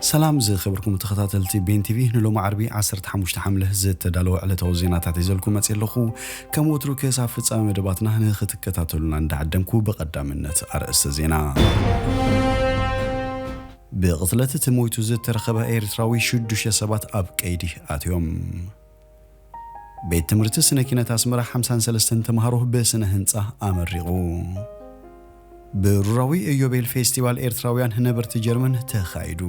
سلام زي خبركم تخطاتلتي بين تي في نلو معربي 15 حمله زت تدالو على توزينات تعتزلكم مصلخو كم وترو كيساف فصام مدباتنا نختكتاتلنا ندعدمكو بقدامነት ارئيس زينا بقتلت تمويتو زت ترخبه ኤርትራዊ 6 ሰባት ኣብ ቀይዲ ኣትዮም ቤት ትምህርቲ ስነ ኪነት ኣስመራ 53 ተማሃሮ በስነ ህንጻ ኣመሪቑ በሩራዊ ኢዮቤል ፌስቲቫል ኤርትራውያን ነበርቲ ጀርመን ተኻይዱ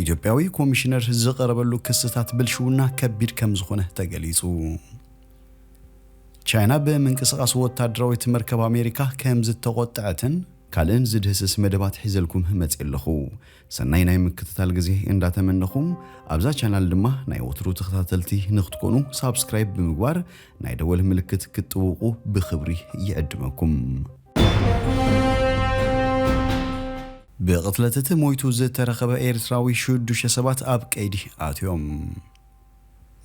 ኢትዮጵያዊ ኮሚሽነር ዝቀረበሉ ክስታት ብልሽውና ከቢድ ከም ዝኾነ ተገሊጹ ቻይና በመንቀሳቀስ ወታደራዊ ተመርከብ አሜሪካ ከም ዝተቆጣዕትን ካልእን ዝድህስስ መደባት ሒዘልኩም መጽለኹ ሰናይ ናይ ምክትታል ግዜ እንዳተመነኹም ኣብዛ ቻናል ድማ ናይ ወትሩ ተኸታተልቲ ንኽትኮኑ ሳብስክራይብ ብምግባር ናይ ደወል ምልክት ክትጥውቁ ብኽብሪ ይዕድመኩም بقتلت مويتو زترخب إيرتراوي شدوش سبات أب كيدي آتيوم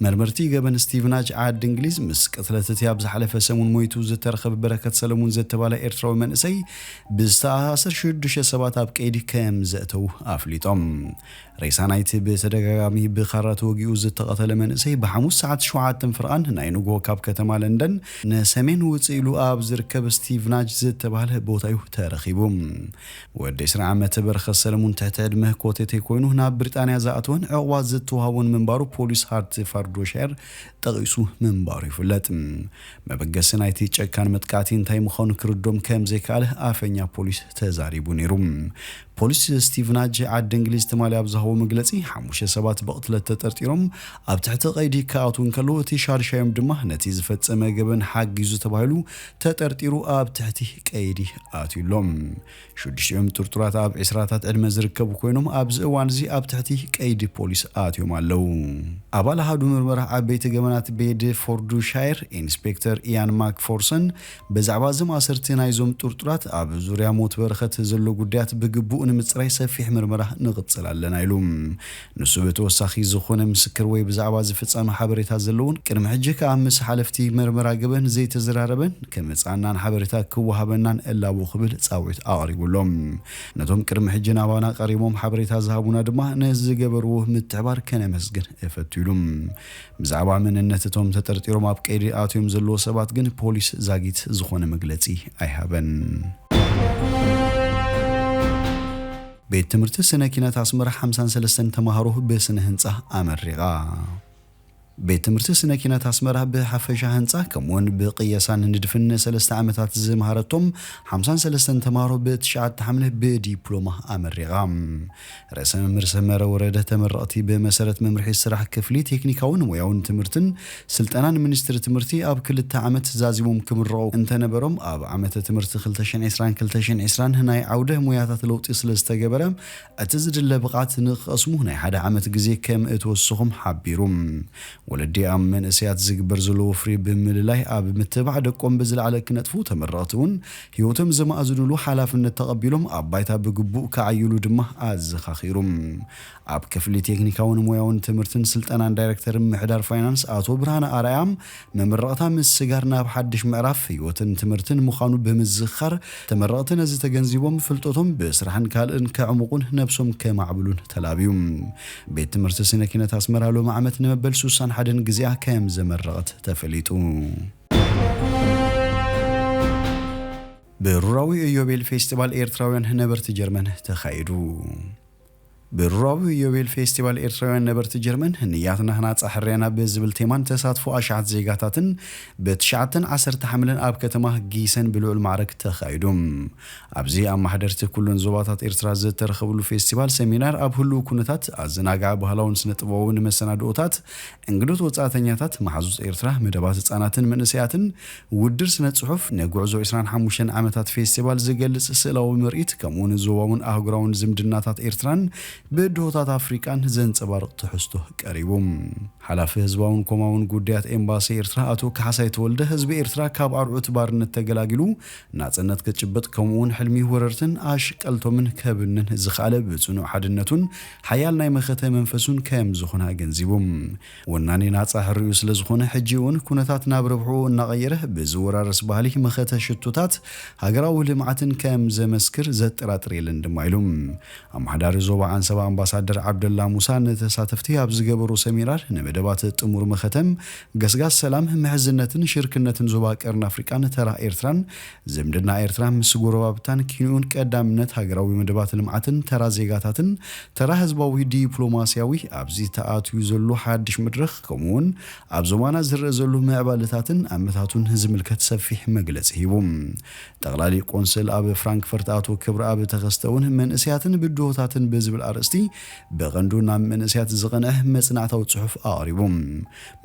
مرمرتي قبن ستيفناج عاد إنجليز مس قتلت يابز حلفة سمون مويتو زترخب بركة سلمون زتبالا إيرتراوي من إسي بستعاصر شدوش سبات أب كيدي كام زتو أفليتوم رئيسانايت بتدقاقامي بخارات وقيو زتقتل من إسي بحموس ساعات شوعات تنفرقان ناينو كاب كتما لندن نسامين وطيلو آب زركب ستيفناج زتبالا بوتايو تارخيبوم ودي سرعة متبرخ سلمون تحتاد مهكوتي تيكوينو هنا بريطانيا زاعتون عقوات زتوهاون من بارو بوليس هارت فاردوشير تغيسو من بارو فلات ما بقسنايتي كان متقاتين تاي مخون كردوم كام زيكاله آفنيا بوليس تزاريبو نيروم بوليس ستيفناج عاد إنجليز تمالي أبزهو مقلتي حموش سبات بقتلت تترتيرهم أب تحت قيدي كاوتون كلو تشار شايم دمه نتيز فتسما قبن حق يزو تبايلو تترتيرو أب تحتي قيدي آتيلوم شو دشيوم ترترات أب إسراتات المزركب كوينهم أبز وانزي أب تحتي قيدي بوليس آتيوم اللو أبال هادو مرمرة عبيت قمنات بيد فوردوشاير إنسبكتر إيان ماك فورسن بزعبازم أسرتين ايزوم ترترات أب زوريا موت برخت زلو قديات بقبو نمصراي سفيح مرمره نغصل علينا يلوم نسبت وساخي زخونه مسكر وي بزعبا زفصام حبريتا زلون قدم حجك امس حلفتي مرمره قبن زي تزراربن كمصانان حبريتا كوهبنان الا بو خبل صاويت اقريبلهم نتوم قدم حجنا وانا قريبهم حبريتا زهابونا دما نز جبروه متعبار كان مسجن افتيلوم بزعبا مننتتهم تطرطيرو مابقيدي اتيوم زلو سبات جن بوليس زاغيت زخونه مغلصي ايهابن بيت تمرت سنة كينات أسمر 53 تمهروه بسنة هنصة أمريكا بيت تمرت سنة كينات أسمرها بحفشة هنصة كمون بقياسان ندفن 3 عامات زمهارتهم 53 تمهروه بتشعات حمله بدبلومة أمريكا رسم مرسمة وردة تمرأتي بمسارة ممرحي السراح كفلي تكنيكاون وياون تمرتن سلطنان منستر تمرتي أب كل التعامات زازيموم كمرو انت نبرم أب عامة تمرت خلتشن عسران كلتشن عسران هناي عودة موياتات لوط إسلس تجبرم أتزد اللبقات نقسمه هناي حدا عامة جزي كم اتوسخهم حبيروم ولدي أم من أسيات زجبر زلو فري بمللاي أب متبع دقوم بزل على كنتفو تمراتون هيوتم زما أزنلو حلاف إن تقبلهم أب بايتا بجبو كعيلو دمه أزخاخيروم أب كفلي تكنيكاون موياون تمرتن سلطنان دايركتر محدار فاينانس آتو برهانا أرايام ممرقتها من السجارنا بحدش معرف هيوتن تمرتن مخانو بمزخر تمرقتن أزي تجنزيبهم فلتوتهم بسرحن كالن كعمقون نفسهم كمعبلون تلابيوم بيت تمرت سنة كينات أسمرها لو معمت نمبل سوسان حدن جزيها كام زمرقت تفليتو بروراوي إيوبيل فيستيفال إيرتراويان هنبرت جرمن تخايدو بروراوي يوبيل فيستيفال إيرتراويان نبرت جرمن هنياتنا هنا صحرينا بزبل تيمان تساتفو أشعات زيغاتاتن بتشعتن 10 حملن أب كتمه جيسن بلوع المعرك تخايدوم أبزي أما حدرت كلن زواتات إيرتراز ترخبلو فيستيفال سيمينار أب هلو كونتات أزناقع بهلاون سنتبوون مسنادوتات انقلوت وطاعتنياتات محزوز إيرترا مدبات صاناتن من نسياتن ودر سنة صحف نقعزو 25 عامتات فيستيفال زيقلس سئلاو مرئيت كمون زواون أهقراون زمدناتات إيرتران بدوتات أفريقان زنصبارق تحسته قريبوم حلاف حزباون كوماون قديات امباسي إيرترا أتو كحسايت ولده حزب إيرترا كاب أرعوت بارنت تقلاقلو ناصنت كتشبت كمون حلمي وررتن آش قلتو من كابنن زخالة بصنو حدنتون حيال ناي مخته منفسون كام زخونها جنزيبوم وناني ناصا حريو سلازخونه حجيون كونتات نابربحو نغيره بزورا رسبالي مخته شتوتات هاغراو لمعتن كام زمسكر زتراتريلن دمايلوم ام حدار زوبا ፈረንሳዊ አምባሳደር አብደላ ሙሳ ነተሳተፍቲ ኣብ ዝገበሩ ሰሚናር ንመደባት ጥሙር መኸተም ገስጋስ ሰላም ምሕዝነትን ሽርክነትን ዞባ ቀርን አፍሪካን ተራ ኤርትራን ዝምድና ኤርትራ ምስ ጎረባብታን ኪኑን ቀዳምነት ሃገራዊ መደባት ልምዓትን ተራ ዜጋታትን ተራ ህዝባዊ ዲፕሎማሲያዊ ኣብዚ ተኣትዩ ዘሎ ሓድሽ መድረኽ ከምኡውን ኣብ ዞባና ዝረአ ዘሎ ምዕባለታትን ኣመታቱን ዝምልከት ሰፊሕ መግለፂ ሂቦም ጠቅላሊ ቆንስል ኣብ ፍራንክፈርት አቶ ክብረ ኣብ ተኸስተውን መንእስያትን ብድሆታትን ብዝብል አርእስቲ በቀንዱ ናብ መንእስያት ዝቐንዐ መጽናዕታዊ ጽሑፍ ኣቕሪቦም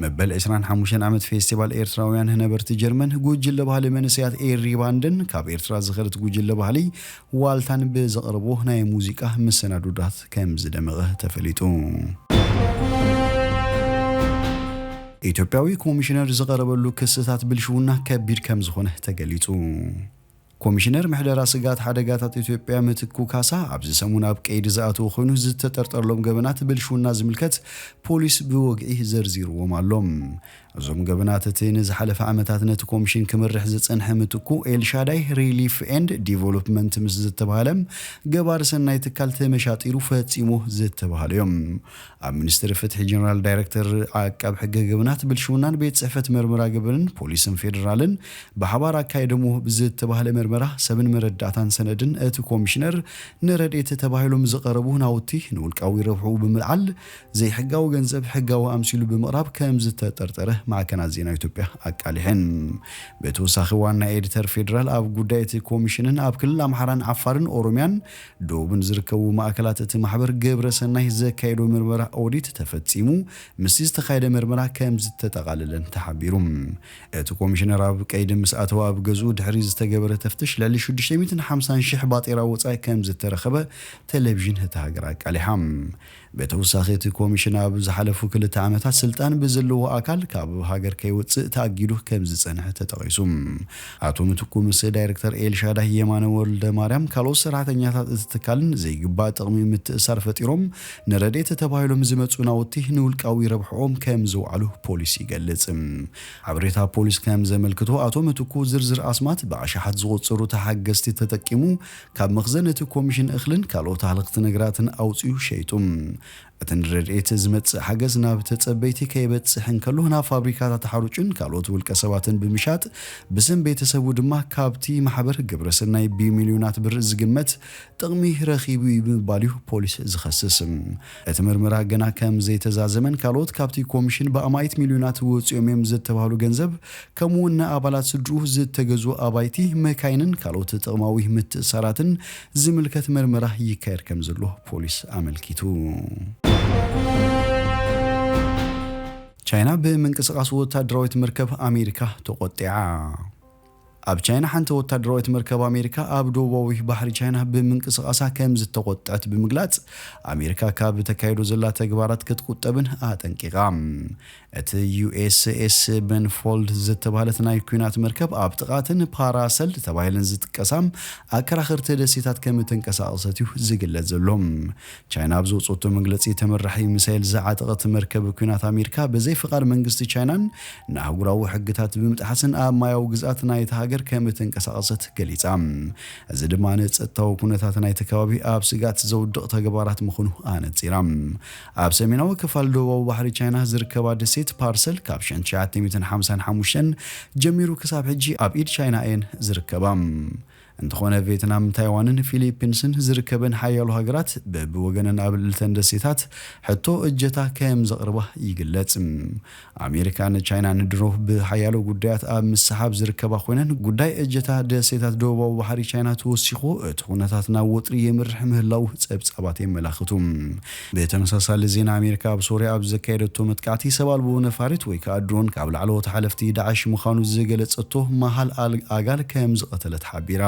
መበል 25 ዓመት ፌስቲቫል ኤርትራውያን ነበርቲ ጀርመን ጉጅለ ባህሊ መንእስያት ኤሪባንድን ካብ ኤርትራ ዝኸረት ጉጅለ ባህሊ ዋልታን ብዘቕርቦ ናይ ሙዚቃ መሰናዶታት ከም ዝደመቐ ተፈሊጡ ኢትዮጵያዊ ኮሚሽነር ዝቐረበሉ ክስታት ብልሽውና ከቢድ ከም ዝኾነ ተገሊጹ ኮሚሽነር ምሕደራ ስጋት ሓደጋታት ኢትዮጵያ ምትኩ ካሳ ኣብዚ ሰሙን ኣብ ቀይዲ ዝኣተው ኮይኑ ዝተጠርጠረሎም ገበናት ብልሽውና ዝምልከት ፖሊስ ብወግዒ ዘርዚርዎም ኣሎም እዞም ገበናት እቲ ንዝሓለፈ ዓመታት ነቲ ኮሚሽን ክምርሕ ዝጸንሐ ምትኩ ኤልሻዳይ ሪሊፍ ኤንድ ዲቨሎፕመንት ምስ ዝተባሃለም ገባር ሰናይ ትካል ተመሻጢሩ ፈጺሙ ዝተባሃለዮም ኣብ ሚኒስትሪ ፍትሒ ጀነራል ዳይሬክተር ዓቃብ ሕጊ ገበናት ብልሽውናን ቤት ጽሕፈት ምርመራ ግብርን ፖሊስን ፌደራልን ብሓባር ኣካይደሞ ዝተባሃለ ምርመራ ሰብን መረዳእታን ሰነድን እቲ ኮሚሽነር ንረድኤት ተባሂሎም ዝቐረቡ ናውቲ ንውልቃዊ ረብሑ ብምልዓል ዘይሕጋዊ ገንዘብ ሕጋዊ ኣምሲሉ ብምቕራብ ከም ዝተጠርጠረ ማዕከናት ዜና ኢትዮጵያ ኣቃሊሕን በተወሳኺ ዋና ኤዲተር ፌደራል ኣብ ጉዳይ እቲ ኮሚሽንን ኣብ ክልል ኣምሓራን ዓፋርን ኦሮሚያን ደቡብን ዝርከቡ ማዕከላት እቲ ማሕበር ገብረ ሰናይ ዘካየዶ ምርመራ ኦዲት ተፈጺሙ ምስ ዝተኻየደ ምርመራ ከም ዝተጠቓለለን ተሓቢሩ እቲ ኮሚሽነር ኣብ ቀይዲ ምስ ኣተዋ ኣብ ገዝኡ ድሕሪ ዝተገበረ ተፍትሽ ልዕሊ 650,000 ባጤራ ወጻኢ ከም ዝተረኸበ ቴሌቪዥን ሃገር ኣቃሊሓ በተወሳኺ እቲ ኮሚሽን ኣብ ዝሓለፉ ክልተ ዓመታት ስልጣን ብዘለዎ ኣካል ካብ ሃገር ከይወፅእ ተኣጊዱ ከም ዝጸንሐ ተጠቒሱ ኣቶ ምትኩ ምስ ዳይሬክተር ኤልሻዳይ የማነ ወልደ ማርያም ካልኦት ሰራሕተኛታት እቲ ትካልን ዘይግባእ ጥቕሚ ምትእሳር ፈጢሮም ንረድኤት ተባሂሎም ዝመጹ ናውቲ ንውልቃዊ ረብሕኦም ከም ዘውዓሉ ፖሊስ ይገልጽ ሓበሬታ ፖሊስ ከም ዘመልክቶ ኣቶ ምትኩ ዝርዝር ኣስማት ብኣሽሓት ዝቑጸሩ ተሓገዝቲ ተጠቂሙ ካብ መኽዘን እቲ ኮሚሽን እኽልን ካልኦት ሃለኽቲ ነገራትን ኣውፅኡ ሸይጡ እተን ረድኤት ዝመጽእ ሓገዝ ናብ ተጸበይቲ ከይበጽሕ እንከሎ ናብ ፋብሪካታት ሓሩጭን ካልኦት ውልቀ ሰባትን ብምሻጥ ብስም ቤተሰቡ ድማ ካብቲ ማሕበር ግብረ ሰናይ ብሚልዮናት ብር ዝግመት ጥቕሚ ረኺቡ ብምባል ፖሊስ ዝኸስስ እቲ ምርመራ ገና ከም ዘይተዛዘመን ካልኦት ካብቲ ኮሚሽን ብኣማይት ሚልዮናት ወፂኦም እዮም ዝተባሃሉ ገንዘብ ከምኡውን ንኣባላት ስድሩ ዝተገዙ ኣባይቲ መካይንን ካልኦት ጥቕማዊ ምትእሳራትን ዝምልከት ምርመራ ይካየድ ከም ዘሎ ፖሊስ ኣመልኪቱ ቻይና በመንቀሳቀስ ወታደራዊት መርከብ አሜሪካ ተቆጥዓ ኣብ ቻይና ሓንቲ ወታደራዊት መርከብ አሜሪካ ኣብ ደቡባዊ ባሕሪ ቻይና በመንቀሳቀሳ ከም ዝተቆጥዐት ብምግላጽ አሜሪካ ካብ ተካይዶ ዘላ ተግባራት ክትቁጠብን ኣጠንቂቃ እቲ USS በንፎልድ ዝተባሃለት ናይ ኩናት መርከብ ኣብ ጥቃትን ፓራሰል ተባሂለን ዝጥቀሳም ኣከራኽርቲ ደሴታት ከም ተንቀሳቀሰት ዝግለጽ ዘሎም ቻይና ኣብ ዘውፅቶ መግለጺ ተመራሒ ሚሳኤል ዝዓጠቐት መርከብ ኩናት አሜሪካ በዘይ ፍቃድ መንግስቲ ቻይናን ንኣህጉራዊ ሕግታት ብምጥሓስን ኣብ ማያዊ ግዛት ናይ ሃገር ከም ተንቀሳቀሰት ገሊጻ እዚ ድማ ንጸጥታዊ ኩነታት ናይ ተከባቢ ኣብ ስጋት ዘውድቕ ተግባራት ምኹኑ ኣነጺራ ኣብ ሰሜናዊ ክፋል ደቡባዊ ባሕሪ ቻይና ዝርከባ ደሴት ፓርሰል ካብ 1955 ጀሚሩ ክሳብ ሕጂ ኣብ ኢድ ቻይና እየን ዝርከባ እንተኾነ ቪየትናም ታይዋንን ፊሊፒንስን ዝርከበን ሓያሉ ሃገራት በብወገነን ኣብ ልተን ደሴታት ሕቶ እጀታ ከም ዘቕርባ ይግለጽ ኣሜሪካን ቻይናን ድሮ ብሓያሉ ጉዳያት ኣብ ምሳሓብ ዝርከባ ኮይነን ጉዳይ እጀታ ደሴታት ደቡባዊ ባሕሪ ቻይና ተወሲኹ እቲ ኩነታት ናብ ወጥሪ የምርሕ ምህላው ጸብጻባት የመላኽቱ በተመሳሳሊ ዜና ኣሜሪካ ኣብ ሶርያ ኣብ ዘካየደቶ መጥቃዕቲ ሰባልቦ ነፋሪት ወይ ከዓ ድሮን ካብ ላዕለዎት ሓለፍቲ ዳዕሽ ምዃኑ ዝገለጸቶ መሃል ኣጋል ከም ዝቐተለት ሓቢራ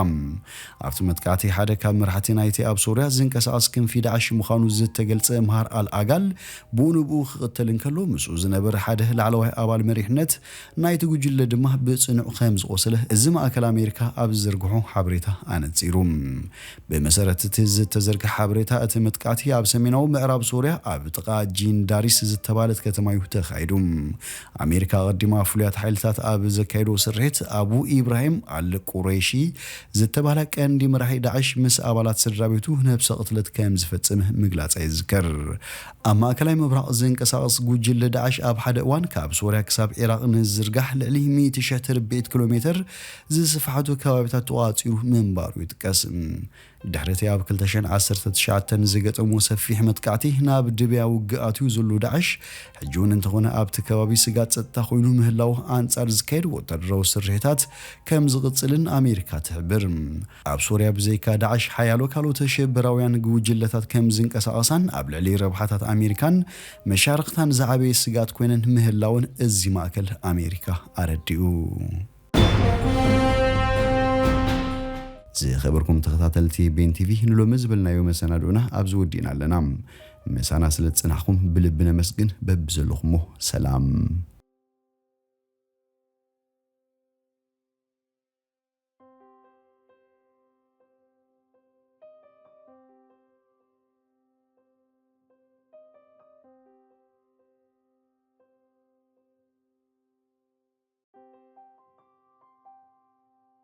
ኣብቲ መጥቃዕቲ ሓደ ካብ መራሕቲ ናይቲ ኣብ ሶርያ ዝንቀሳቐስ ክንፊ ዳዕሽ ምዃኑ ዝተገልጸ መሃር ኣልኣጋል ብኡንብኡ ክቕተል እንከሎ ምስኡ ዝነበረ ሓደ ላዕለዋይ ኣባል መሪሕነት ናይቲ ጉጅለ ድማ ብጽኑዕ ከም ዝቆሰለ እዚ ማእከል ኣሜሪካ ኣብ ዝዘርግሖ ሓበሬታ ኣነጺሩ ብመሰረት እቲ ዝተዘርግሐ ሓበሬታ እቲ መጥቃዕቲ ኣብ ሰሜናዊ ምዕራብ ሶርያ ኣብ ጥቓ ጂንዳሪስ ዝተባሃለት ከተማ ተኻይዱ ኣሜሪካ ቀዲማ ፍሉያት ሓይልታት ኣብ ዘካየዶ ስርሒት ኣቡ ኢብራሂም አልቁረይሺ ዝተባለ ቀንዲ መራሒ ዳዕሽ ምስ ኣባላት ስድራቤቱ ነብሰ ቅትለት ከም ዝፈጽም ምግላጽ ይዝከር ኣብ ማእከላይ ምብራቕ ዝንቀሳቐስ ጉጅለ ዳዕሽ ኣብ ሓደ እዋን ካብ ሶርያ ክሳብ ኢራቅ ንዝርጋሕ ልዕሊ 100,000 ኪሎሜትር ዝስፍሓቱ ከባቢታት ተዋፂሩ ምንባሩ ይጥቀስ ድሕረቲ ኣብ 2019 ዝገጠሙ ሰፊሕ መጥቃዕቲ ናብ ድብያ ውግኣትዩ ዘሎ ዳዕሽ ሕጂውን እንተኾነ ኣብቲ ከባቢ ስጋት ጸጥታ ኮይኑ ምህላው ኣንጻር ዝካየድ ወተደራዊ ስርሒታት ከም ዝቕጽልን ኣሜሪካ ትሕብር ኣብ ሶርያ ብዘይካ ዳዕሽ ሓያሎ ካልኦት ኣሸባራውያን ጉጅለታት ከም ዝንቀሳቐሳን ኣብ ልዕሊ ረብሓታት ኣሜሪካን መሻርክታን ዝዓበየ ስጋት ኮይነን ምህላውን እዚ ማእከል ኣሜሪካ ኣረዲኡ ዝኸበርኩም ተኸታተልቲ ቤን ቲቪ ንሎሚ ዝብልናዮ መሰናዶና ኣብ ዝወዲና ኣለና ምሳና ስለ ጽናሕኩም ብልብነ መስግን በብዘለኹሞ ሰላም